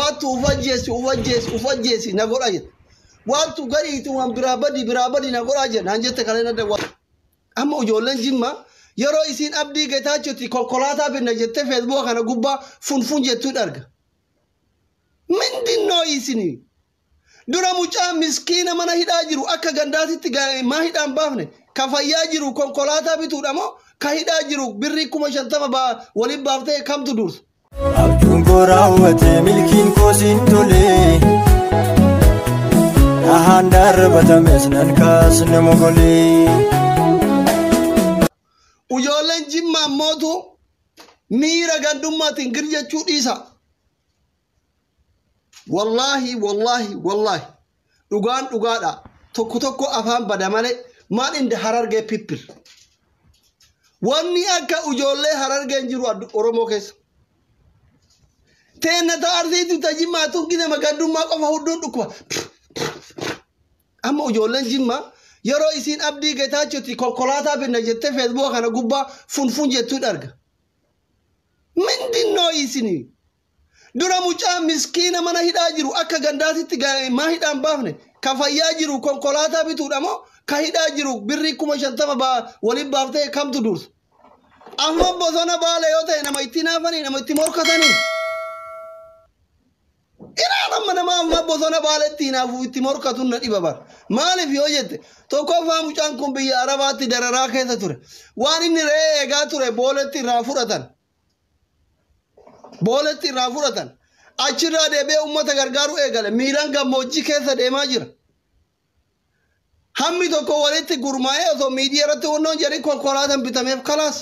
watu ufajjesi na godha jette watu gariitu waan biraabadi na godha jette naan jette kana na amma ijoolleen Jimmaa yeroo isiin abdii Geetaachooti konkolaataa binna jettee Facebook kana gubbaa funfun jettuu dharga mindinoo isini dura mucaa miskiina mana hidhaa jiru akka gandaatitti maa hidhaan baafne ka fayyaa jiru konkolaataa bituudha moo ka hidhaa jiru birrii 50 waliin baaftee kamtu dursa abjuun koo raawwate milkiin koo siin tolee dhahaan darbatames nan kaasne mogolee ijoolleen Jimmaa mootu miira gandummaatiin girjachuu dhiisa wallahi dhugaadha tokko afaan bada malee maal inde Harargee pippil wanni akka ijoollee Harargeen jiru Oromoo keessa teena taarsiitu Jimmaa tungine magandummaa qofa hudduun dhukkuba amma ijoolleen Jimmaa yeroo isiin abdii Geetaachooti konkolaataa binna jettee Facebook kana gubbaa funfun jettuu dharga mindinoo isini dura mucaa miskiina mana hidhaa jiru akka gandaatitti maa hidhaan baafne ka fayyaa jiru konkolaataa bituudha moo ka hidhaa jiru birrii 50 waliin baaftee kamtu dursa amma bosona Baalee yoo ta'e nama itti naafanii nama itti morkatanii iraan amma bosona Baaleetti naafu itti morkatuun na dhiba bar maaliif yoo jette tokkoffaa mucaan kun biyya Arabaatti dararaa keessa ture waan inni re'ee eegaa ture booletti irraa fudhatan achirraa deebi'ee uummata gargaaru eegale miiraan gammoojjii keessa deemaa jira hammi tokko walitti gurmaa'ee osoo miidiyaa irratti hundoon jedhanii konkolaataan bitameef kalaas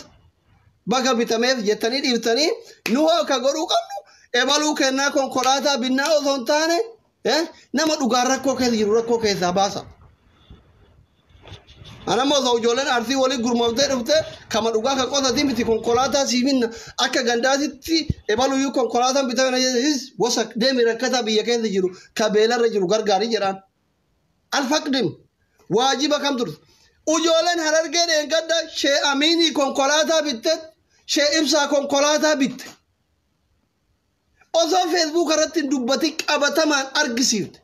bakka bitameef jettanii dhiiftanii nu akka godhuu qabnu ebaluu kennaa konkolaataa binnaa osoo hin taane nama dhugaan rakkoo keessa jiru rakkoo keessaa baasa anammoo osoo ijoolleen Arsii walii gurmooftee dhufte kama dhugaa ka qotatiin biti konkolaataa siifinna akka gandaatitti ebaluyyuu konkolaataan bitame wasa deemi rakkataa biyya keessa jiru ka beelarra jiru gargaarii jedhaan alfaqdim waajiba kam turte ijoolleen Harargee dheengadda Shee Amiinii konkolaataa bitte Shee Ibsaa konkolaataa bitte osoo Facebook irratti dubbati qabatamaan argisiifte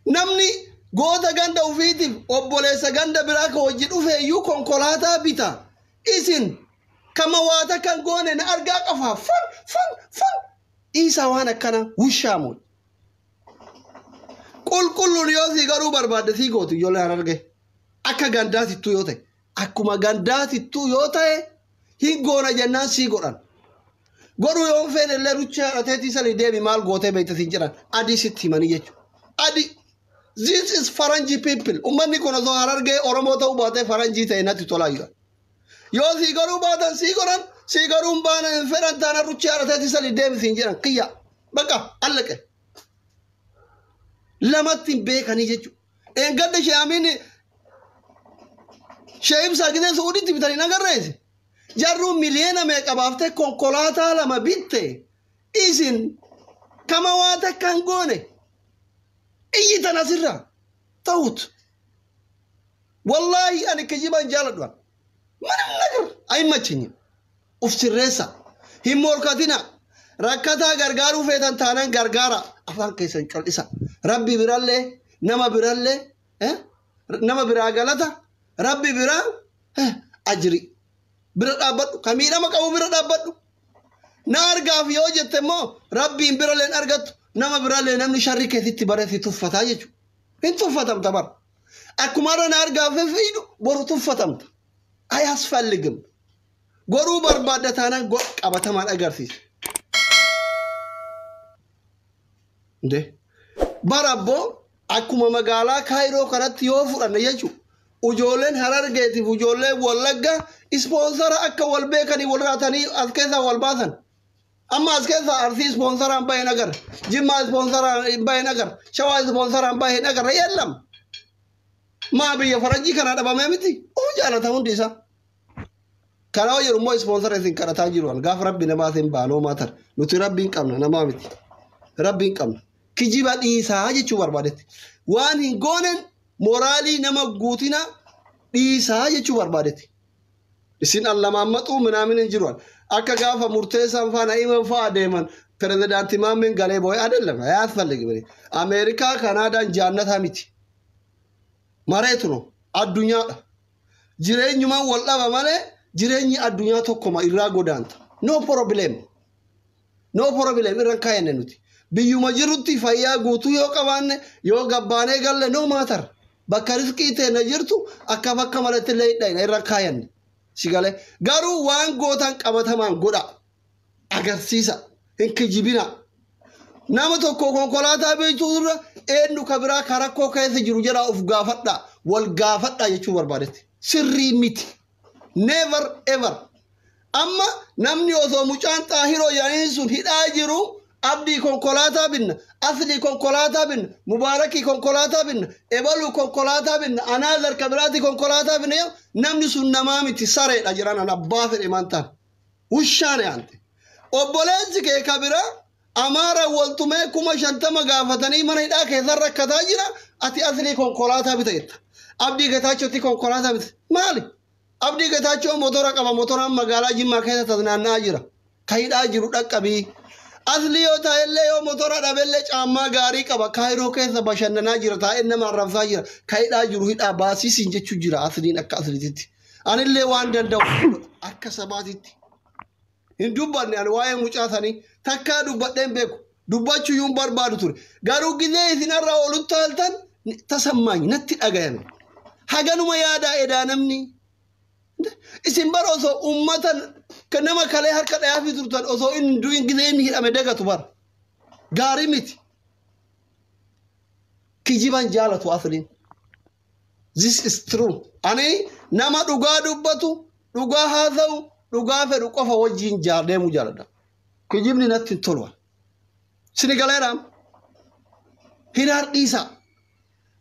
namni goota ganda ufiitiif obboleessa ganda biraa ka wajji dhufe iyyuu konkolaataa bita isin kama waata kan goone na argaa qafaa fan isa waan akkana wushaamu qulqulluun yoo sii garuu barbaadde sii gootu ijoollee Harargee akka gandaatittuu yoo ta'e akkuma gandaatittuu yoo ta'e hin goona jennaan sii godhan godhuu yoo feene illee rucha haadhateetii sanii deemi maal gootee beekte siin jedhan adii sitti himanii jechuudha adii this is Faranji people ummanni kun osoo Harargee Oromoo ta'uu baatee Faranjii ta'e natti tolaa jira yoo sii garuu baatan sii godhan sii garuu hin baana hin fedhan taana rucha haadhateetii sanii deemi siin jedhan kiyya bakka allaqe lamatti hin beekanii jechuudha eengadda Shee Amiin Shee Ibsaa gisee Suuditti bitanii nagarreesse jarru miliyoona meeqa baaftee konkolaataa lama bitte isin kama waata kan goone iyyitan asirraa ta'ut wallahi ani kijiban jaaladhu mana nagar ay machinyi uf sirreessa hin morkatina rakkataa gargaaruu feetan taanan gargaara afaan keessan col'isa rabbi birallee nama biraa galata rabbi biraa ajri bira dhaabbadhu kamiidhama qabu bira dhaabbadhu na argaaf yoo jette immoo rabbiin biralleen argattu nama birallee namni sharri keessatti bareetti tuffataa jechuudha hin tuffatamta bar akkumarra na argaaf fiidu boru tuffatamta ay asfalligim goruu barbaadda taanaan qabatamaan agarsiisa barabbo akkuma magaalaa Kaayiroo kanatti yoo fudhanne jechuudha ijoolleen Harargeetiif ijoolleen Wallagga sponsora akka wal beekanii wal raatanii as keessaa wal baasan amma as keessaa Arsii sponsoraan bahe nagar Jimmaa sponsoraan bahe nagar Shawaa sponsoraan bahe nagar yellam maa biyya Faranjii kana dhabamee miti jaalata hundi isaa kana yeroo immoo sponsora isin kadhataa jiru gaaf rabbi namaa isin baanoo maatar nuti rabbiin qabna namaa miti rabbiin qabna kijiba dhiisaa jechuu barbaadetti waan hin goonen moraalii nama guutina dhiisaa jechuu barbaadetti isin allamaammaxuu minaamin hin jiruan akka gaafa murteessaan faana iman fa'aa deeman pirezidaantii maammin galee boo'ee adeellam yaasfallige bari Ameerikaa Kanaadaan jaannata miti mareetu no addunyaadha jireenyumaan wal dhaba malee jireenyi addunyaa tokkoma irraa godaanta no problem irran kaayanne nuti biyyuma jirutti fayyaa guutuu yoo qabaanne yoo gabbaanee galle no maatar bakka riskii teena jirtu akka bakka malatti illee hidhayna irran kaayanne sigale garuu waan gootan qabatamaan godha agarsiisa hin kijibina nama tokko konkolaataa beektuu dura eenyu kabiraa karakkoo keessa jiru jedhaa of gaafadha wal gaafadha jechuu barbaadetti sirrii miti never ever amma namni osoo mucaan xaahiroo yaaniin sun hidhaa jiru abdii konkolaataa binna asli konkolaataa binna mubaarakii konkolaataa binna ebalu konkolaataa binna anaazar kabiraati konkolaataa binna namni sun namaa miti sareedha jiran an abbaa fedhe mantaan ushaane ante obboleessi kee kabiraa amaara waltumee 50 gaafatanii mana hidhaa keessa rakkataa jira ati asli konkolaataa bitetta abdii gataachooti konkolaataa bite maali abdii gataachoo motora qaba motoraan magaalaa Jimmaa keessa tasnaannaa jira kayidhaa jiru dhaqqabii asli yoo ta'ellee yoo motora dhabellee caammaa gaarii qaba kaayiroo keessa bashannanaa jira taa'ee nama arrabsaa jira kayidhaa jiru hidhaa baasiisiin jechuu jira asliin akka aslititti anillee waan danda'u akka sabaatitti hin dubbanne ani waa'ee mucaa sanii takkaa dubbadheen beeku dubbachuu yuun barbaadu ture garuu gizee isinarraa olutti haltan tasammaany natti dhagayame haganuma yaadaa edaa namni isin bar osoo ummatan nama kalee harka dhayaafi turtan osoo inni du'in gizee inni hidhame dagatu bar gaarii miti kijiban jaalatu asliin this is true ani nama dhugaa dubbatu dhugaa haasa'u dhugaa fedhu qofa wajjin deemu jaaladha kijibni natti tolwa sini galeeraam hiraar dhiisa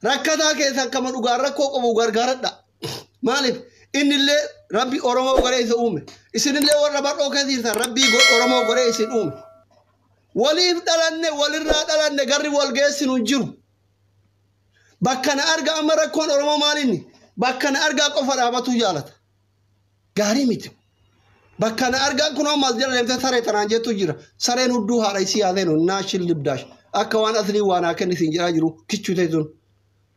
rakkataa keessan kama dhugaa rakkoo qabu gargaaradha maaliif innillee rabbi oromoo godhee isa uume isinillee warra badhoo keessa jirtan rabbi oromoo godhee isin uume waliif dhalanne walirraa dhalanne garri wal geessinu jiru bakka na arga amma rakkoon oromoo maalinni bakka na argaa qofa dhaabatuu jaalata gaarii miti bakka na argaa kunoo maas jala deemtee saree tanaan jettu jira sareen hudduu haadha isii yaadeenu naashil libdaash akka waan aslii waan haa kenni siin jedhaa jiru kichutee sun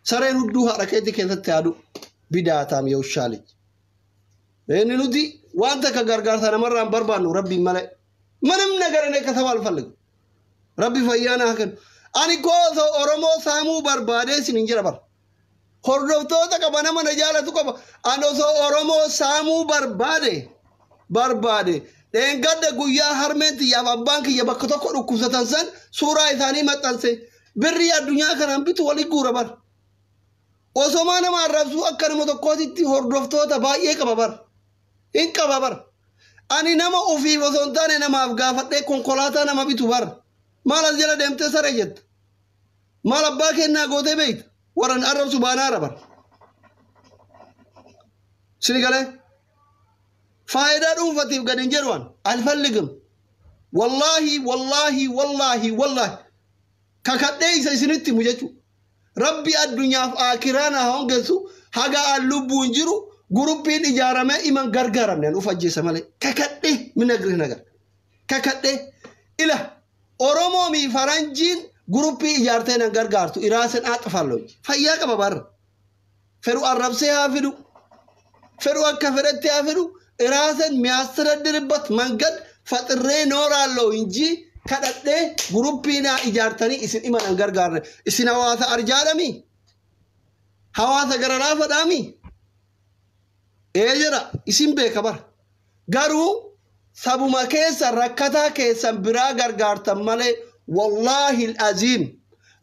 sareen hudduu haadha keetti keessatti yaadu bidaatam yoo shaali inni nuti waan takka gargaarsa namarraan barbaannu rabbiin malee manam nagarane akka sabal falligu rabbi fayyaana hakan ani goosoo oromoo saamuu barbaadee sin hin jira bar hordoftoota qaba nama na jaalatu qaba ani osoo oromoo saamuu barbaade dheengadda guyyaa harmeen xiyyaaf abbaan kiyya bakka tokko dhukkubsatan san suuraa isaanii maxxanse birrii addunyaa kanaan bitu walii guura bar osoma nama arrabsuu akka nama tokkootitti hordoftoota baay'ee qaba bar in qaba bar ani nama ofiif osoo hin taane namaaf gaafadhee konkolaataa nama bitu bar maal as jala deemtee saree jetta maal abbaa kennaa gootee beeyta warran arrabsu baanaara bar sini galee faayidaa dhuunfatiif gad hin jedhuwan alfalligim wallaahi kakadhee isa isinitti himu jechuu rabbi addunyaaf akiraana hongeessu haga lubbuun jiru guruppiin ijaaramee iman gargaaramne uf ajjeessa malee kakadhee minagri nagar kakadhee ila oromoo mi faranjiin guruppii ijaartee nan gargaartu iraasen aaxafallo fayyaa qaba barra fedhu arrabsee haa fidu fedhu akka fedhetti haa fidu iraasen miyaastiradiribbat mangad faxirree nooraallo inji kadhadhee guruppiinaa ijaartanii isin iman gargaarne isin hawaasa arjaadhami hawaasa gara laafadhaami jira isin beeka bar garuu sabuma keessa rakkataa keessan biraa gargaartan malee wallaahi aziim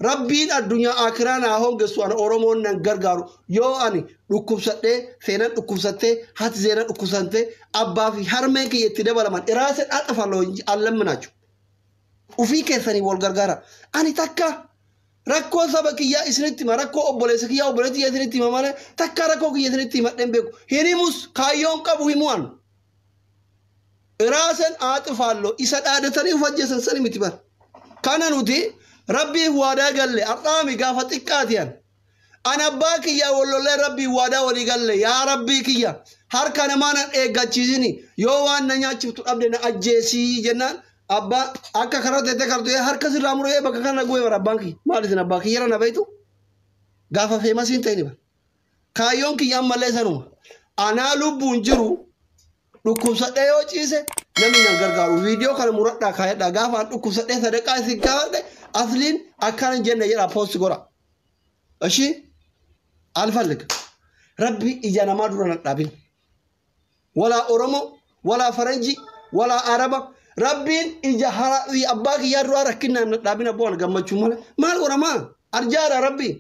rabbiin addunyaa akiraanaa hongeessu ana oromoon nan gargaaru yoo ani dhukkubsadhee seenan dhukkubsattee hati seenan dhukkubsattee abbaa fi harmeen kiyya itti dabalaman iraasen aaxafalloo allamminaachu ufii keessanii wal gargaara ani takka rakkoo saba kiyyaa isinitti hima rakkoo obboleessa kiyyaa obboleetti kiyyaa isinitti hima malee takka rakkoo kiyya isinitti himadheen beeku hirimus kaayyoon qabu himuan iraasen aaxafalloo isa dhaadatanii uf ajjeesan sani miti bar kana nuti rabbii waadaa galle arxaami gaafa xiqqaatiyan ana abbaa kiyyaa wallollee rabbii waadaa walii galle yaa rabbii kiyya harka namaa nan eeggachiisini yoo waan na nyaachiftu dhabde na ajjeesii jennaan Abba akka karaa teessee kartu harka sirraa muree bakka kana gu'ee bara baankii maal isin abbaa kiyya na beektu gaafa feemasiin ta'ini bara kaayyoon kiyyaan malee sanuma anaa lubbuun jiru dhukkubsadhee yoo ciise namni nan gargaaru viidiyoo kana muradhaa kaayadhaa gaafa an dhukkubsadhee sadaqaa isin gaafadhe asliin akkana hin jenne jedha poosti godha ashii alfalliga rabbi ija namaa dura nan dhaabin walaa oromoo walaa faranjii walaa araba rabbiin ija abbaa kiyyaa duraa rakkinaan nan dhaabin abbaa wal gammachuu malee maal godhamaa arjaara rabbii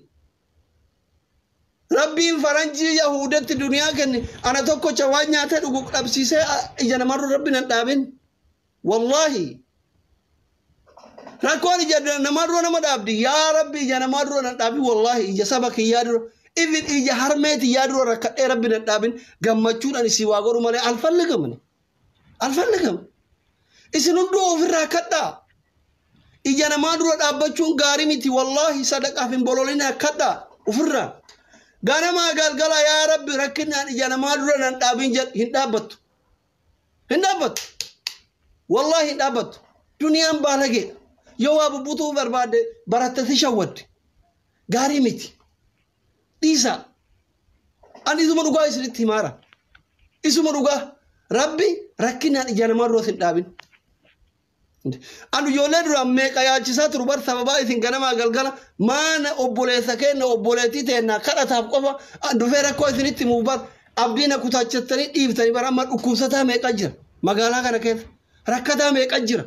rabbiin faranjii yahudatti duniyaa kenne ana tokkocha waan nyaatee dhugu dhabsiisee ija namarra rabbi nan dhaabin wallahi rakkoon ija namarra nama dhaabdi yaa rabbi ija namarra nan dhaabi wallahi ija saba kiyyaa dura ibin ija harmeeti yaa dura rakkadhee rabbi nan dhaabin gammachuudhaan isii waa godhu malee alfalligamne isin hunduu ofirraa kadhaa ija namaa dura dhaabbachuun gaarii miti wallahi sadaqaaf hin bololina kadhaa ofirraa ganama galgala yaa rabbi rakkinaan ija namaa dura nan dhaabin jedh hin dhaabbattu wallahi hin dhaabbattu duniyaan baalageedha yoo waa bubbutuu barbaadde barattasi shawwadde gaarii miti dhiisa ani isuma dhugaa isinitti himaara isuma dhugaa rabbi rakkinaan ija namaa dura hin dhaabin anu ijoollee duraan meeqa yaachisaa turu bar sababaa isin ganamaa galgala maana obboleessa kenna obboleettii teennaa kadhataaf qofa dhufee rakkoo isinitti himuuf bar abdiina kutaachattanii dhiiftanii bara amma dhukkubsataa meeqa jira magaalaa kana keessa rakkataa meeqa jira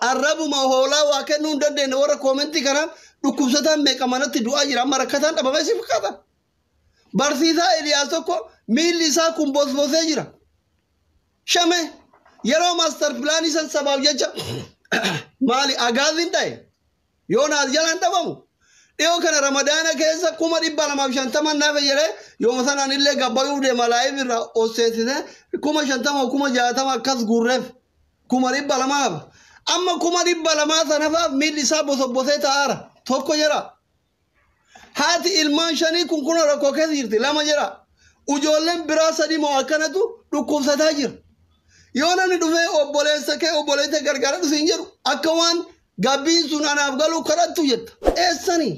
arrabuma hoolaa waa kennuu hin dandeenye warra koomentii kanaan dhukkubsataan meeqa manatti du'aa jira amma rakkataan dhabamee si fakkaata barsiisaa Eliyaas tokko miilli isaa kun bosbosee jira shamee yeroo master plan isan sabab jecha maali agaazin dhaye yoonaas jalan dhabamu dhiyoo kana ramadaana keessa 250 naafe jedhee yooma sanaan illee gabbayuu deema laayif irraa osseessise 50 akkas guurreef 200 amma 200 sanafaaf miilli isaa bosobosee ta'aara tokko jira haati ilmaan shanii kun rakkoo keessa jirti lama jira ujoolleen biraa sadii moo akkanatu dhukkubsataa jira yoo namni dhufee obboleessa kee obboleessa gargaara dhufiin jedhu akka waan gabbiin sun anaaf galuu kadhattu jetta eessanii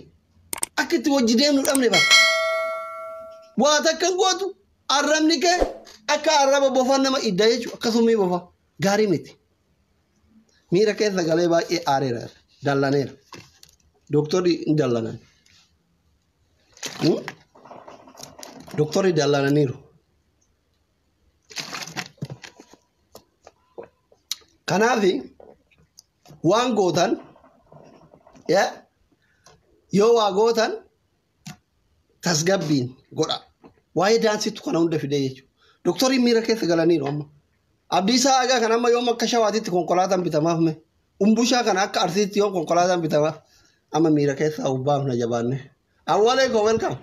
akka itti wajji deemnu dhabne bara waa takkan gootu arrabni kee akka arraba bofaan nama idda jechuudha akkasumii bofa gaarii miti miira keessa galee baay'ee aareera dallaneera doktorri hin dallanan doktorri dallananiiru kanaafi waan gootan yoo waa gootan tasgabbiin godha waa'ee daansitu kana hunda fidee jechuudha doktorri miira keessa galaniiru amma abdiisaa agaa kan amma yoom akka shawaatitti konkolaataan bitamaaf mee umbushaa kana akka arsiitti yoom konkolaataan bitamaaf amma miira keessa ubbaaf na jabaanne awwalee koo welcome